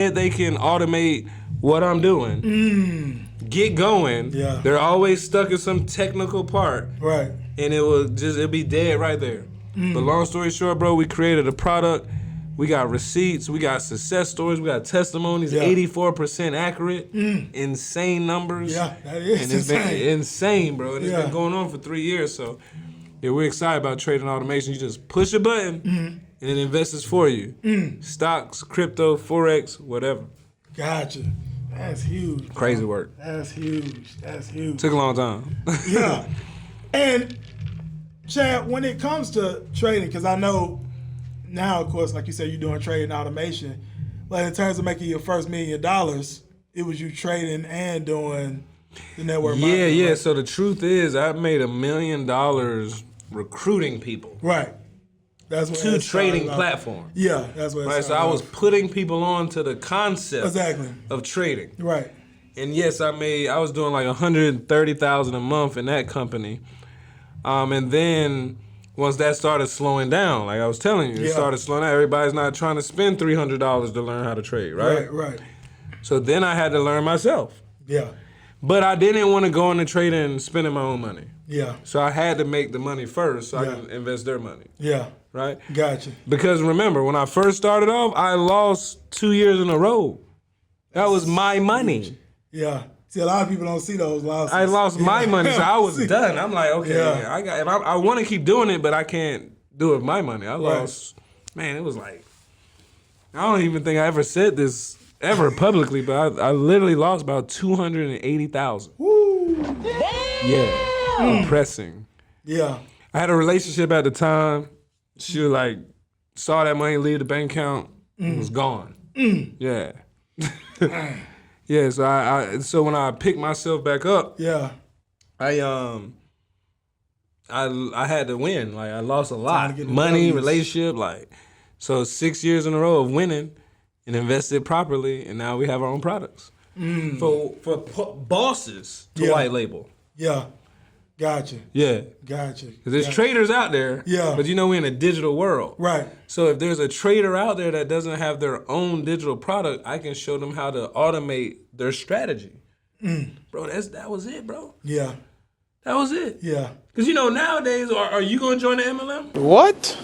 they can automate what I'm doing. Get going. Yeah. They're always stuck in some technical part. Right. And it'll be dead right there. But long story short, bro, we created a product. We got receipts, we got success stories, we got testimonies, 84% accurate, insane numbers. Yeah, that is and it's been insane, bro. And it's been going on for 3 years. So yeah, we're excited about trading automation. You just push a button and it invests for you. Stocks, crypto, Forex, whatever. Gotcha. That's huge. Bro. Crazy work. That's huge. That's huge. Took a long time. Yeah. And Chad, when it comes to trading, because I know now, of course, like you said, you're doing trading automation, but in terms of making your first $1 million, it was you trading and doing the network marketing. Yeah. Right? So the truth is, I made $1 million recruiting people. Right. That's what to trading platform. Yeah, that's what. Right. So I was putting people on to the concept of trading. Right. And yes, I was doing like $130,000 a month in that company, and then. Once that started slowing down, like I was telling you, it started slowing down. Everybody's not trying to spend $300 to learn how to trade, right? Right. So then I had to learn myself. Yeah. But I didn't want to go into trading and spending my own money. Yeah. So I had to make the money first so I can invest their money. Yeah. Right? Gotcha. Because remember, when I first started off, I lost 2 years in a row. That was my money. Yeah. See, a lot of people don't see those losses. I lost my money, so I was done. I'm like, okay, I want to keep doing it, but I can't do it with my money. I lost, man, it was like, I don't even think I ever said this ever publicly, but I literally lost about $280,000. Woo! Yeah, depressing. Yeah. I had a relationship at the time. She was like, saw that money leave the bank account, it was gone. Yeah. Yeah, so when I picked myself back up, I had to win. Like I lost a lot, money, relationship, like so 6 years in a row of winning and invested properly, and now we have our own products for bosses to white label. Yeah, gotcha. Yeah, gotcha. Because there's traders out there. Yeah, but we're in a digital world. Right. So if there's a trader out there that doesn't have their own digital product, I can show them how to automate their strategy. Bro, that was it, bro. Yeah. That was it. Yeah. Because, nowadays, are you going to join the MLM? What?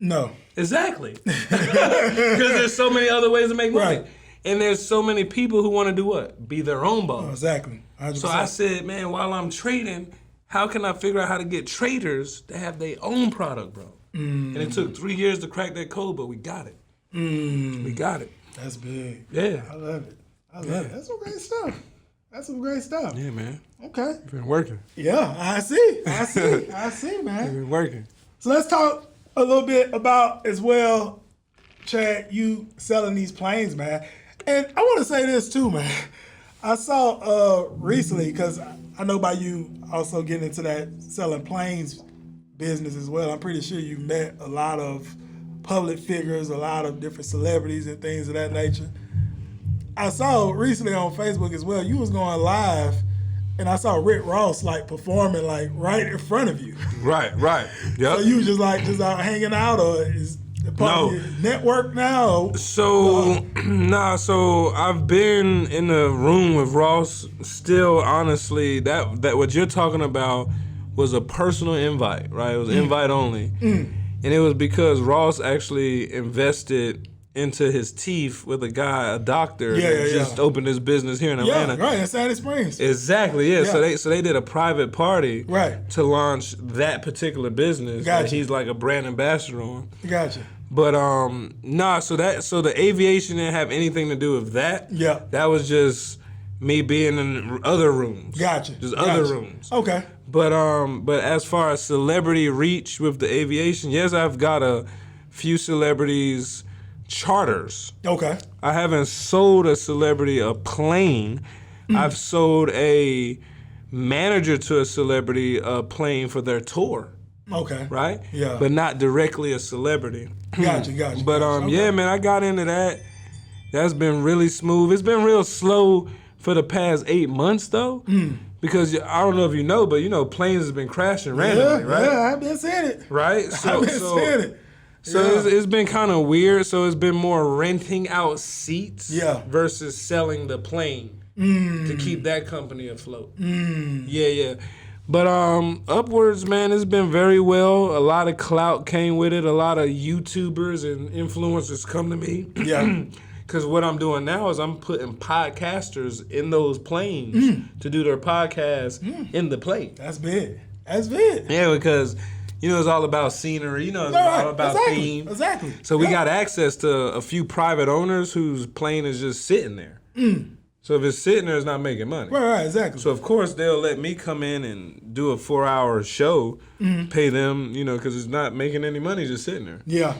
No. Exactly. Because there's so many other ways to make money. Right. And there's so many people who want to do what? Be their own boss. Exactly. 100%. So I said, man, while I'm trading, how can I figure out how to get traders to have their own product, bro? And it took 3 years to crack that code, but we got it. We got it. That's big. Yeah. I love it. That's some great stuff. That's some great stuff. Yeah, man. Okay. You've been working. Yeah, I see, man. You've been working. So let's talk a little bit about, as well, Chad, you selling these planes, man. And I want to say this, too, man. I saw recently, because I know about you also getting into that selling planes business as well. I'm pretty sure you've met a lot of public figures, a lot of different celebrities and things of that nature. I saw recently on Facebook as well, you was going live, and I saw Rick Ross performing right in front of you. Right. Yep. So you was just out hanging out, or is it part of your network now? So I've been in the room with Ross. Still, honestly, that what you're talking about was a personal invite, right? It was invite only. And it was because Ross actually invested into his teeth with a doctor that just opened his business here in Atlanta. Yeah, right, in Sandy Springs. Exactly, yeah. So they did a private party to launch that particular business that he's like a brand ambassador on. Gotcha. But so the aviation didn't have anything to do with that. Yeah. That was just me being in other rooms. Gotcha. Just other rooms. Okay. But as far as celebrity reach with the aviation, yes, I've got a few celebrities charters. Okay. I haven't sold a celebrity a plane. I've sold a manager to a celebrity a plane for their tour. Okay. Right? Yeah. But not directly a celebrity. Gotcha. But yeah, man, I got into that. That's been really smooth. It's been real slow for the past 8 months though. Because I don't know if you know, but planes have been crashing randomly, right? Yeah, I've been seeing it. Right? I've been seeing it. So it's been kind of weird. So it's been more renting out seats versus selling the plane to keep that company afloat. Yeah. But upwards, man, it's been very well. A lot of clout came with it. A lot of YouTubers and influencers come to me. Yeah. Because what I'm doing now is I'm putting podcasters in those planes to do their podcast in the plane. That's big. Yeah, because, it's all about scenery. It's all about theme. Exactly. So we got access to a few private owners whose plane is just sitting there. So if it's sitting there, it's not making money. Right, exactly. So, of course, they'll let me come in and do a 4-hour show, pay them, because it's not making any money just sitting there. Yeah.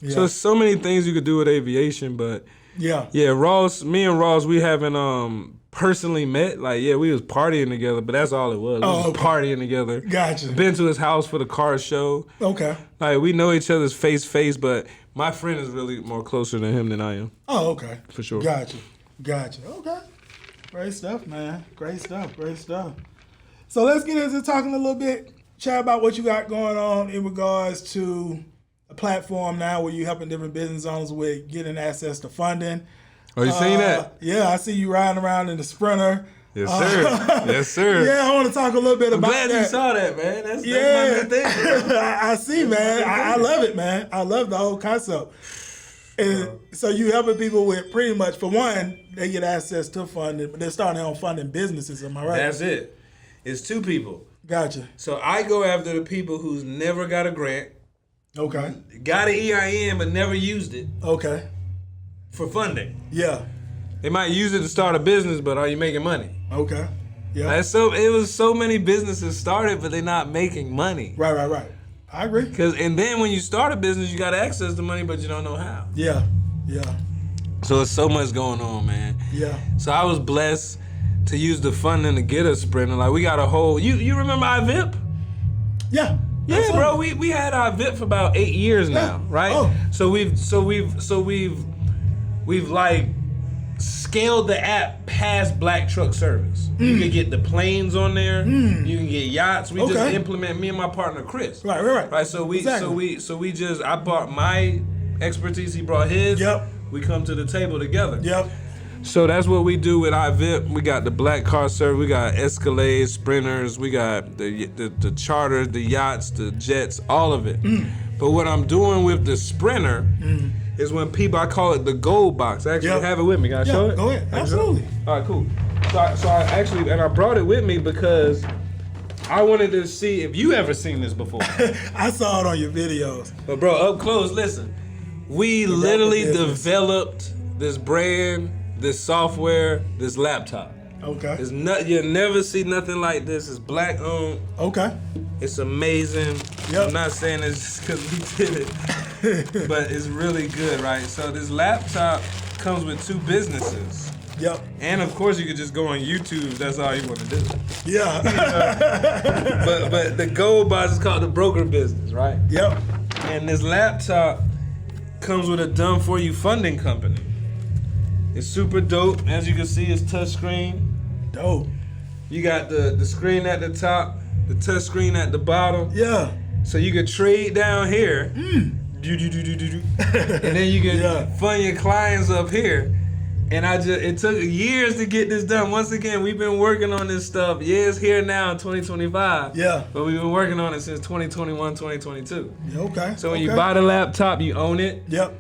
So there's so many things you could do with aviation, but Ross, me and Ross, we haven't personally met. Like, we was partying together, but that's all it was. We was partying together. Gotcha. Been to his house for the car show. Okay. Like, we know each other's face, but my friend is really more closer to him than I am. Oh, okay. For sure. Gotcha. Okay. Great stuff, man. Great stuff. So let's get into talking a little bit, chat about what you got going on in regards to a platform now where you're helping different business owners with getting access to funding. Oh, you seen that? Yeah, I see you riding around in the Sprinter. Yes, sir. Yes, sir. Yeah, I want to talk a little bit about that. I'm glad you saw that, man. That's my good thing. I see, man. I love it, man. I love the whole concept. And so you helping people with pretty much, for one, they get access to funding, but they're starting their own funding businesses, am I right? That's it. It's two people. Gotcha. So I go after the people who's never got a grant. Okay. Got an EIN but never used it. Okay. For funding. Yeah. They might use it to start a business, but are you making money? Okay. Yeah. It was so many businesses started, but they're not making money. Right. I agree. And then when you start a business, you got access to money, but you don't know how. Yeah. So there's so much going on, man. Yeah. So I was blessed to use the funding to get a Sprinter. Like, we got a whole. You remember iVip? Yeah. Yeah, absolutely. bro. We had iVip for about 8 years now, right? Oh. So we've like scaled the app past black truck service. You can get the planes on there. You can get yachts. We just implement, me and my partner Chris. Right. So I brought my expertise. He brought his. Yep. We come to the table together. Yep. So that's what we do with iVip. We got the black car service. We got Escalades, Sprinters. We got the charters, the yachts, the jets, all of it. But what I'm doing with the Sprinter is when people, I call it the gold box. I actually have it with me. Can I show it? Go ahead. Absolutely. All right, cool. So I actually, and I brought it with me because I wanted to see if you ever seen this before. I saw it on your videos. But bro, up close, listen. We literally developed this brand, this software, this laptop. Okay. You'll never see nothing like this. It's black owned. Okay. It's amazing. Yep. I'm not saying this because we did it, but it's really good, right? So this laptop comes with 2 businesses. Yep. And of course you could just go on YouTube if that's all you want to do. Yeah. But the gold box is called the broker business, right? Yep. And this laptop comes with a done-for-you funding company. It's super dope. As you can see, it's touchscreen. Dope. You got the screen at the top, the touch screen at the bottom. Yeah. So you can trade down here. And then you can fund your clients up here. And it took years to get this done. Once again, we've been working on this stuff. Yeah, it's here now in 2025. Yeah. But we've been working on it since 2021, 2022. Yeah, okay. So when you buy the laptop, you own it. Yep.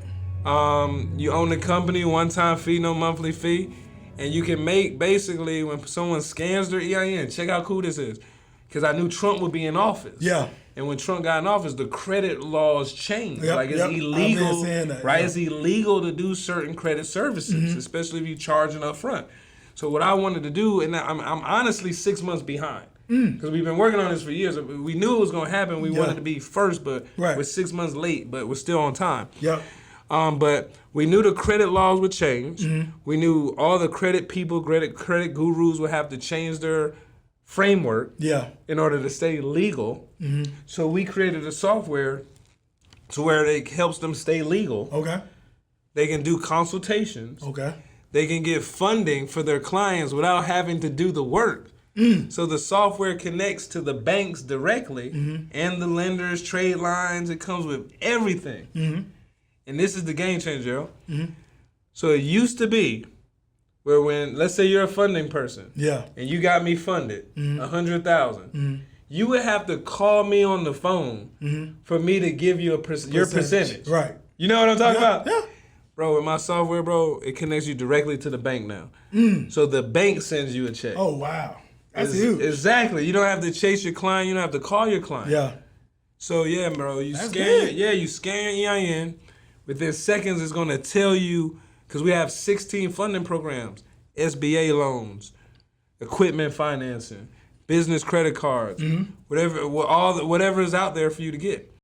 You own the company, one-time fee, no monthly fee. And you can make, basically, when someone scans their EIN, check how cool this is. Because I knew Trump would be in office. Yeah. And when Trump got in office, the credit laws changed. Yep, Like, it's illegal, that, right? yeah. It's illegal to do certain credit services, especially if you're charging up front. So what I wanted to do, and I'm honestly 6 months behind. Because we've been working on this for years. We knew it was going to happen. We wanted to be first, but we're 6 months late, but we're still on time. Yep. But we knew the credit laws would change. We knew all the credit people, credit gurus would have to change their framework in order to stay legal. So we created a software to where it helps them stay legal. Okay. They can do consultations. Okay. They can get funding for their clients without having to do the work. So the software connects to the banks directly and the lenders, trade lines. It comes with everything. And this is the game changer, yo. So it used to be where when, let's say you're a funding person, and you got me funded, $100,000, you would have to call me on the phone for me to give you your percentage. Right. You know what I'm talking about? Yeah. Bro, with my software, bro, it connects you directly to the bank now. So the bank sends you a check. Oh, wow. That's huge. Exactly. You don't have to chase your client. You don't have to call your client. Yeah. So, yeah, bro, you That's scan good. you scan your EIN. Within seconds, it's going to tell you, because we have 16 funding programs, SBA loans, equipment financing, business credit cards, whatever is out there for you to get.